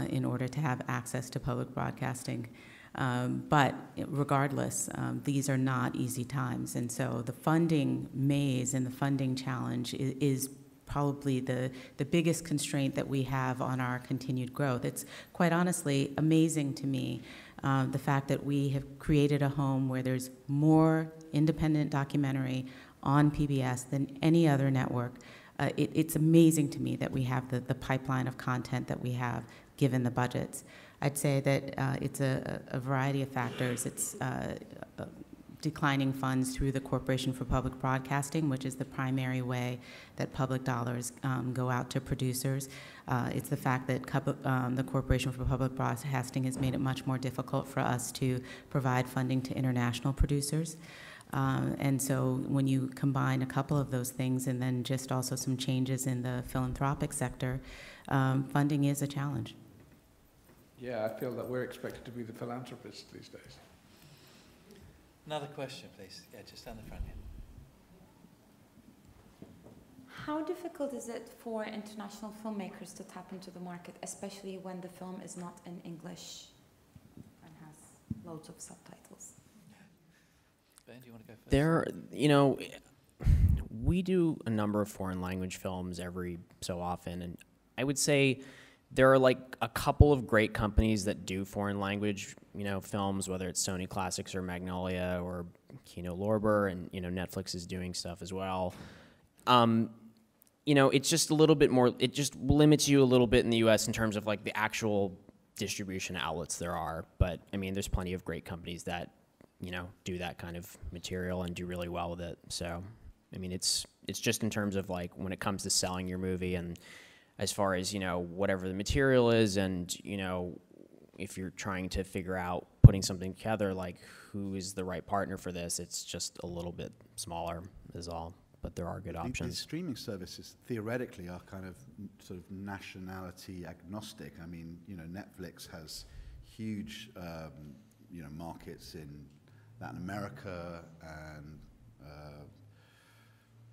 S4: in order to have access to public broadcasting. But regardless, these are not easy times, and so the funding maze and the funding challenge is probably the biggest constraint that we have on our continued growth. It's quite honestly amazing to me the fact that we have created a home where there's more independent documentary on PBS than any other network. It's amazing to me that we have the pipeline of content that we have given the budgets. I'd say that it's a variety of factors. It's declining funds through the Corporation for Public Broadcasting, which is the primary way that public dollars go out to producers. It's the fact that the Corporation for Public Broadcasting has made it much more difficult for us to provide funding to international producers. And so when you combine a couple of those things and then just also some changes in the philanthropic sector, funding is a challenge.
S6: Yeah, I feel that we're expected to be the philanthropists these days.
S1: Another question, please. Yeah, just down the front here.
S7: How difficult is it for international filmmakers to tap into the market, especially when the film is not in English and has loads of subtitles?
S1: Ben, do you want to go first?
S5: We do a number of foreign language films every so often, and I would say there are like a couple of great companies that do foreign language, films, whether it's Sony Classics or Magnolia or Kino Lorber, and Netflix is doing stuff as well. It's just a little bit more. It just limits you a little bit in the U.S. in terms of like the actual distribution outlets there are. But I mean, there's plenty of great companies that do that kind of material and do really well with it. So, I mean, it's just in terms of like when it comes to selling your movie and as far as, whatever the material is and, if you're trying to figure out putting something together, like who is the right partner for this, it's just a little bit smaller is all, but there are good options.
S3: The streaming services theoretically are kind of sort of nationality agnostic. I mean, Netflix has huge, markets in Latin America and,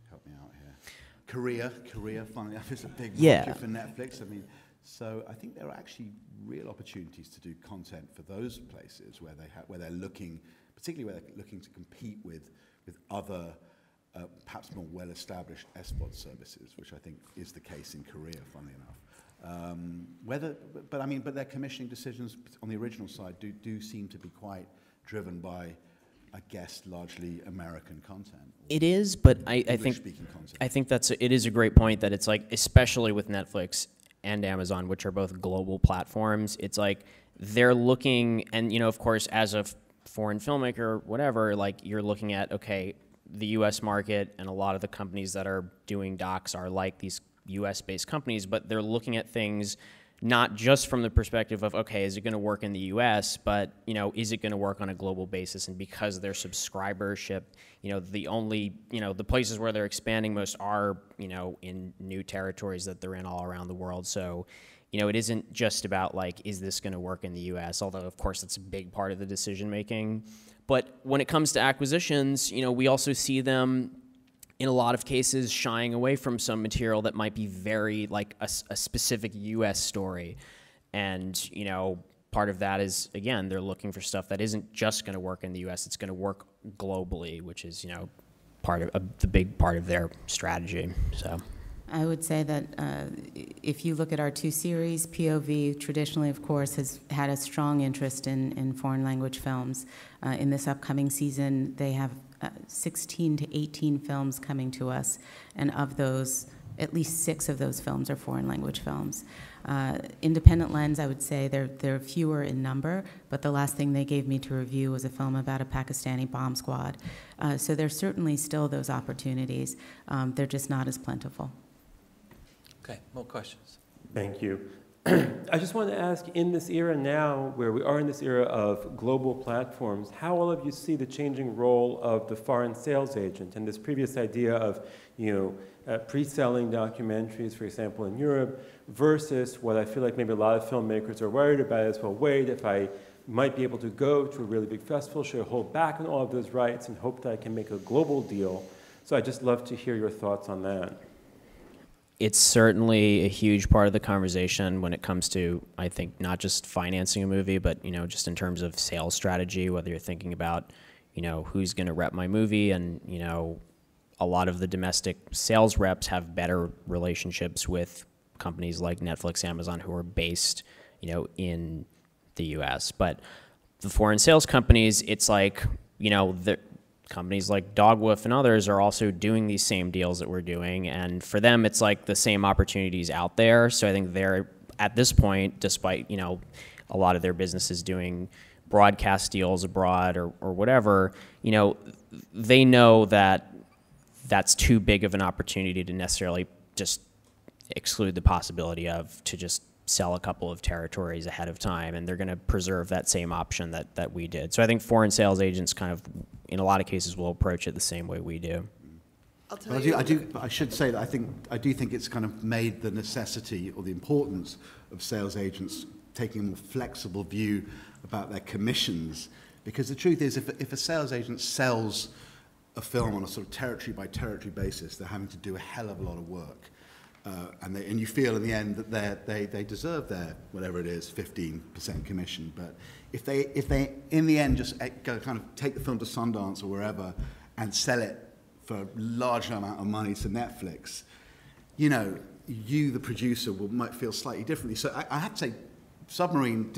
S3: help me out here, Korea, funnily enough, is a big market for Netflix. I mean, so I think there are actually real opportunities to do content for those places where they're looking, particularly where they're looking to compete with other perhaps more well-established SVOD services, which I think is the case in Korea, funnily enough. But their commissioning decisions on the original side do seem to be quite driven by, I guess, largely American content.
S5: It is, but I think it is a great point that it's like, especially with Netflix and Amazon, which are both global platforms, it's like they're looking, and of course, as a foreign filmmaker, whatever, like you're looking at, okay, the U.S. market and a lot of the companies that are doing docs are like these U.S.-based companies, but they're looking at things not just from the perspective of, okay, is it going to work in the U.S., but, is it going to work on a global basis? And because their subscribership, the only, the places where they're expanding most are, in new territories that they're in all around the world. So, it isn't just about, like, is this going to work in the U.S., although, of course, that's a big part of the decision-making. But when it comes to acquisitions, we also see them in a lot of cases shying away from some material that might be very like a specific U.S. story. And, part of that is, again, they're looking for stuff that isn't just going to work in the U.S., it's going to work globally, which is, part of the big part of their strategy. So
S4: I would say that if you look at our two series, POV traditionally, of course, has had a strong interest in foreign language films. In this upcoming season, they have 16 to 18 films coming to us, and of those, at least 6 of those films are foreign language films. Independent Lens, I would say they're fewer in number, but the last thing they gave me to review was a film about a Pakistani bomb squad. So there's certainly still those opportunities. They're just not as plentiful.
S1: Okay, more questions.
S8: Thank you. I just want to ask, in this era now, where we are in this era of global platforms, how all of you see the changing role of the foreign sales agent and this previous idea of, pre-selling documentaries, for example, in Europe, versus what I feel like maybe a lot of filmmakers are worried about is, well, wait, if I might be able to go to a really big festival, should I hold back on all of those rights and hope that I can make a global deal? So I'd just love to hear your thoughts on that.
S5: It's certainly a huge part of the conversation when it comes to, I think, not just financing a movie, but, just in terms of sales strategy, whether you're thinking about, who's going to rep my movie. And, a lot of the domestic sales reps have better relationships with companies like Netflix, Amazon, who are based, in the U.S. But the foreign sales companies, it's like, the companies like Dogwoof and others are also doing these same deals that we're doing, and for them it's like the same opportunities out there. So I think they're, at this point, despite a lot of their businesses doing broadcast deals abroad or whatever, you know, they know that that's too big of an opportunity to necessarily just exclude the possibility of to just sell a couple of territories ahead of time, and they're going to preserve that same option that we did. So I think foreign sales agents kind of, in a lot of cases, will approach it the same way we do.
S2: I'll tell you.
S3: I should say that I do think it's kind of made the necessity or the importance of sales agents taking a more flexible view about their commissions, because the truth is, if a sales agent sells a film on a sort of territory by territory basis, they're having to do a hell of a lot of work. And you feel in the end that they deserve their, whatever it is, 15% commission. But if they in the end just go kind of take the film to Sundance or wherever and sell it for a large amount of money to Netflix, you know, you, the producer, might feel slightly differently. So I have to say, Submarine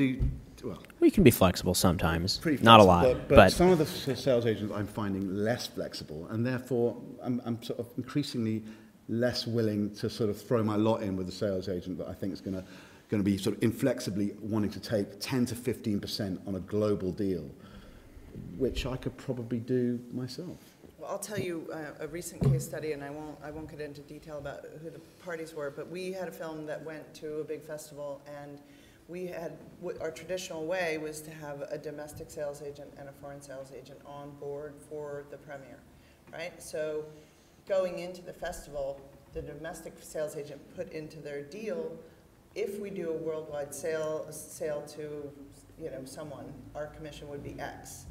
S3: well.
S5: We can be flexible sometimes,
S3: Pretty
S5: not a
S3: flexible,
S5: lot,
S3: but some of the sales agents I'm finding less flexible, and therefore I'm sort of increasingly less willing to sort of throw my lot in with a sales agent that I think is going to be sort of inflexibly wanting to take 10 to 15% on a global deal, which I could probably do myself.
S2: Well, I'll tell you a recent case study, and I won't get into detail about who the parties were, but we had a film that went to a big festival, and we had, our traditional way was to have a domestic sales agent and a foreign sales agent on board for the premiere, right? So going into the festival, the domestic sales agent put into their deal, if we do a worldwide sale to, you know, someone, our commission would be X.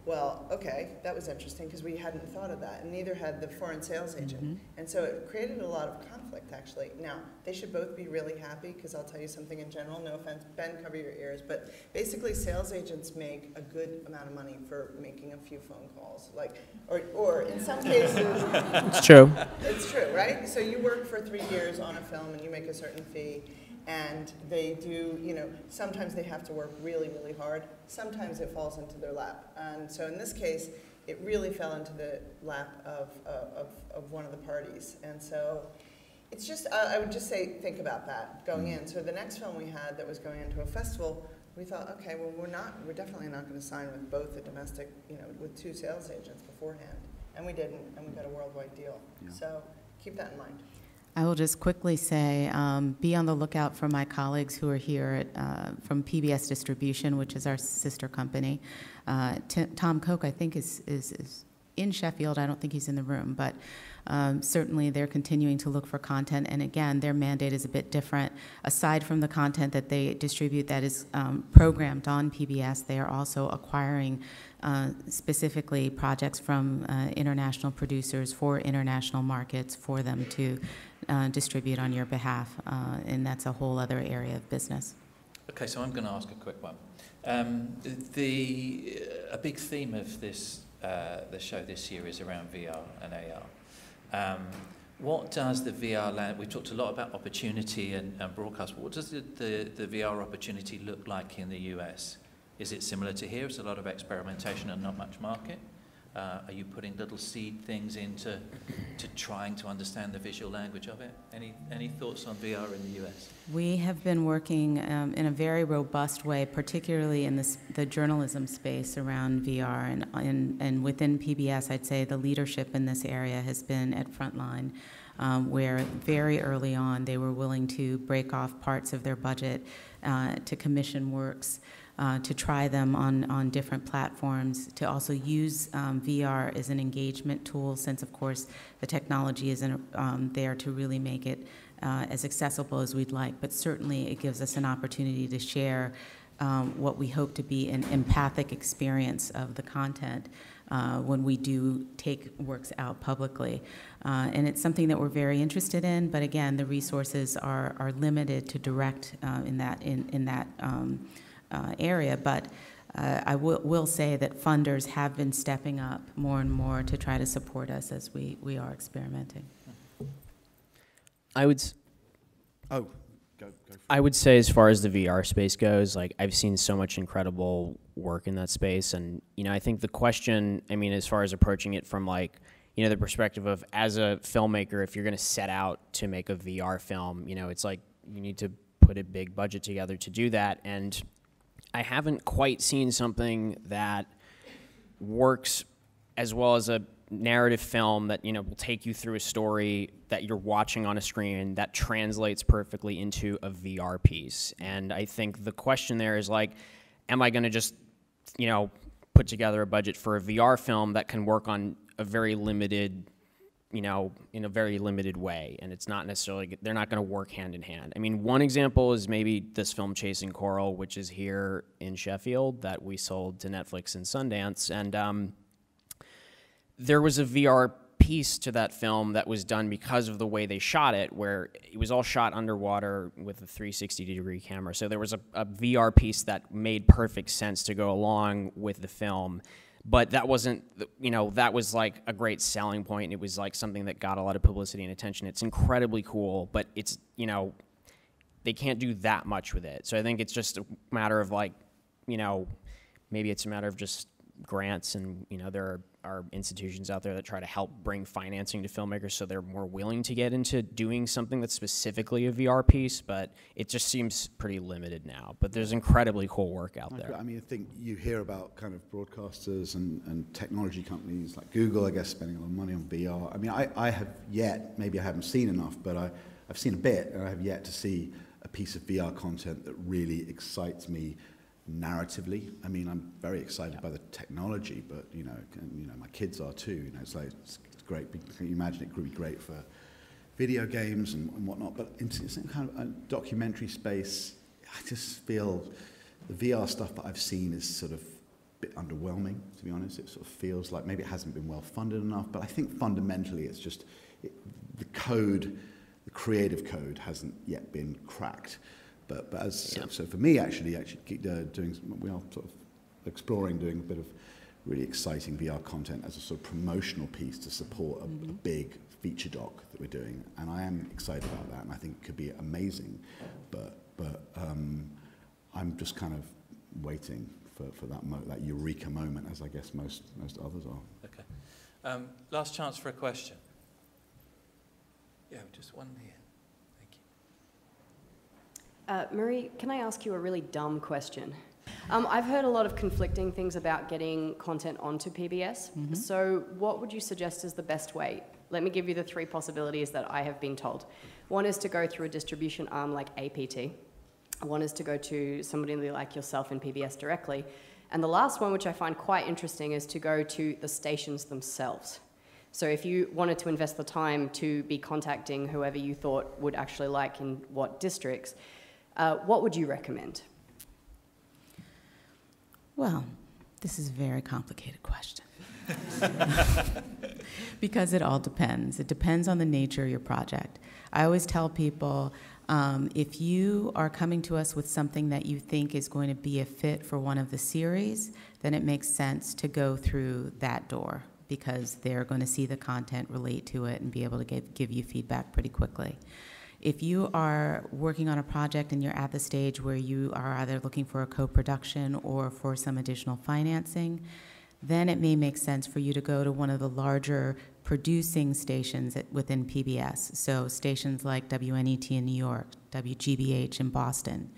S2: Well, okay, that was interesting because we hadn't thought of that, and neither had the foreign sales agent. Mm-hmm. And so it created a lot of conflict, actually. Now, they should both be really happy, because I'll tell you something in general, no offense, Ben, cover your ears, but basically sales agents make a good amount of money for making a few phone calls, like, or in some cases.
S5: It's true.
S2: It's true, right? So you work for 3 years on a film and you make a certain fee, and they do, you know, sometimes they have to work really, really hard. Sometimes it falls into their lap. And so in this case, it really fell into the lap of one of the parties. And so it's just, I would just say, think about that going in. So the next film we had that was going into a festival, we thought, okay, well, we're definitely not going to sign with both a domestic, you know, with 2 sales agents beforehand. And we didn't, and we got a worldwide deal. Yeah. So keep that in mind.
S4: I will just quickly say, be on the lookout for my colleagues who are here from PBS Distribution, which is our sister company. Tom Koch, I think, is in Sheffield. I don't think he's in the room, but certainly they're continuing to look for content. And again, their mandate is a bit different. Aside from the content that they distribute that is programmed on PBS, they are also acquiring specifically projects from international producers for international markets for them to distribute on your behalf, and that's a whole other area of business.
S1: Okay, so I'm going to ask a quick one. A big theme of this the show this year is around VR and AR. What does the VR land? We talked a lot about opportunity and broadcast. But what does the VR opportunity look like in the US? Is it similar to here? It's a lot of experimentation and not much market. Are you putting little seed things into trying to understand the visual language of it? Any thoughts on VR in the US?
S4: We have been working in a very robust way, particularly in the journalism space around VR, and within PBS, I'd say the leadership in this area has been at Frontline, where very early on they were willing to break off parts of their budget to commission works, to try them on different platforms, to also use VR as an engagement tool, since of course the technology isn't there to really make it as accessible as we'd like, but certainly it gives us an opportunity to share what we hope to be an empathic experience of the content when we do take works out publicly. And it's something that we're very interested in, but again, the resources are limited to direct in that area, but I will say that funders have been stepping up more and more to try to support us as we are experimenting.
S5: I would say, as far as the VR space goes, like, I've seen so much incredible work in that space, and I think the question, as far as approaching it from the perspective of, as a filmmaker, if you're going to set out to make a VR film, it's like you need to put a big budget together to do that, and I haven't quite seen something that works as well as a narrative film that, you know, will take you through a story that you're watching on a screen that translates perfectly into a VR piece. And I think the question there is like, am I going to just, you know, put together a budget for a VR film that can work on a very limited, you know, in a very limited way, and it's not necessarily, they're not going to work hand in hand. I mean, one example is maybe this film Chasing Coral, which is here in Sheffield, that we sold to Netflix in Sundance, and there was a VR piece to that film that was done because of the way they shot it, where it was all shot underwater with a 360-degree camera. So there was a VR piece that made perfect sense to go along with the film. But that wasn't, you know, that was like a great selling point. It was like something that got a lot of publicity and attention. It's incredibly cool, but it's, you know, they can't do that much with it. So I think it's just a matter of like, you know, maybe it's a matter of just grants, and, you know, there are institutions out there that try to help bring financing to filmmakers so they're more willing to get into doing something that's specifically a VR piece, but it just seems pretty limited now. But there's incredibly cool work out there.
S3: I mean, I think you hear about kind of broadcasters and technology companies like Google, I guess, spending a lot of money on VR. I mean, I have yet, maybe I haven't seen enough, but I've seen a bit, and I have yet to see a piece of VR content that really excites me narratively. I mean, I'm very excited by the technology, but you know, my kids are too. You know, it's like it's great. Can you imagine it could be great for video games and whatnot? But in some kind of a documentary space, I just feel the VR stuff that I've seen is sort of a bit underwhelming. To be honest, it sort of feels like maybe it hasn't been well funded enough. But I think fundamentally, it's just the code, the creative code, hasn't yet been cracked. But as so for me, actually we are sort of exploring doing a bit of really exciting VR content as a sort of promotional piece to support a big feature doc that we're doing, and I am excited about that, and I think it could be amazing. But I'm just kind of waiting for that eureka moment, as I guess most others are.
S1: Okay, last chance for a question. Yeah, just one here.
S9: Marie, can I ask you a really dumb question? I've heard a lot of conflicting things about getting content onto PBS. Mm-hmm. So what would you suggest is the best way? Let me give you the three possibilities that I have been told. One is to go through a distribution arm like APT. One is to go to somebody like yourself in PBS directly. And the last one, which I find quite interesting, is to go to the stations themselves. So if you wanted to invest the time to be contacting whoever you thought would actually like in what districts, what would you recommend?
S4: Well, this is a very complicated question. Because it all depends. It depends on the nature of your project. I always tell people, if you are coming to us with something that you think is going to be a fit for one of the series, then it makes sense to go through that door, because they're going to see the content, relate to it, and be able to give you feedback pretty quickly. If you are working on a project and you're at the stage where you are either looking for a co-production or for some additional financing, then it may make sense for you to go to one of the larger producing stations within PBS. So stations like WNET in New York, WGBH in Boston,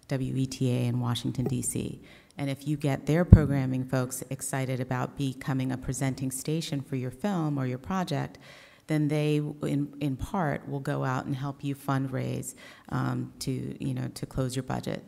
S4: WETA in Washington, D.C. And if you get their programming folks excited about becoming a presenting station for your film or your project, then they, in part, will go out and help you fundraise to close your budget.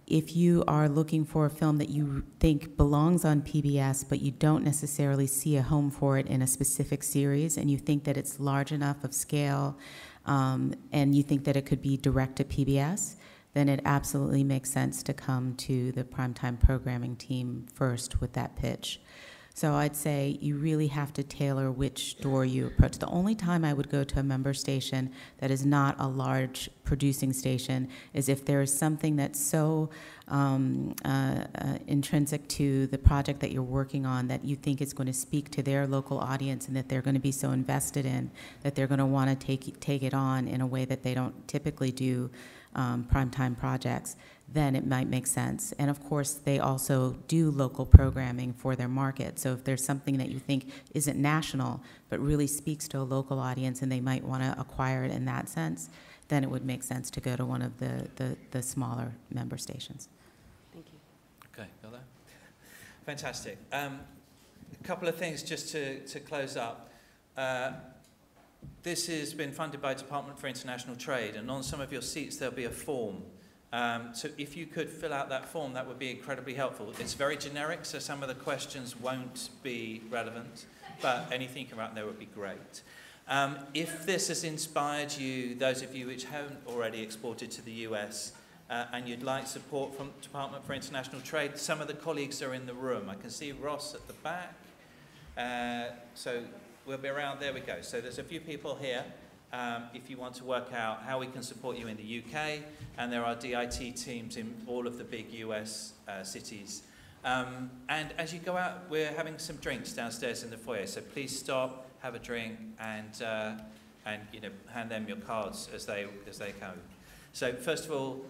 S4: If you are looking for a film that you think belongs on PBS, but you don't necessarily see a home for it in a specific series, and you think that it's large enough of scale, and you think that it could be direct to PBS, then it absolutely makes sense to come to the primetime programming team first with that pitch. So I'd say you really have to tailor which door you approach. The only time I would go to a member station that is not a large producing station is if there is something that's so intrinsic to the project that you're working on that you think is going to speak to their local audience and that they're going to be so invested in that they're going to want to take it on in a way that they don't typically do primetime projects, then it might make sense. And of course, they also do local programming for their market. So if there's something that you think isn't national, but really speaks to a local audience and they might want to acquire it in that sense, then it would make sense to go to one of the smaller member stations.
S1: Fantastic. A couple of things just to close up. This has been funded by Department for International Trade, and on some of your seats there'll be a form. So if you could fill out that form, that would be incredibly helpful. It's very generic, so some of the questions won't be relevant, but anything you can write there would be great. If this has inspired you, those of you which haven't already exported to the US, and you'd like support from the Department for International Trade, some of the colleagues are in the room. I can see Ross at the back. So we'll be around. There we go. So there's a few people here if you want to work out how we can support you in the UK, and there are DIT teams in all of the big US cities. And as you go out, we're having some drinks downstairs in the foyer, so please stop, have a drink, and you know, hand them your cards as they come. So first of all,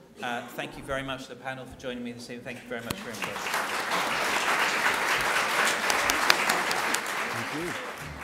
S1: thank you very much to the panel for joining me this evening. Thank you very much for your input.
S3: Thank you.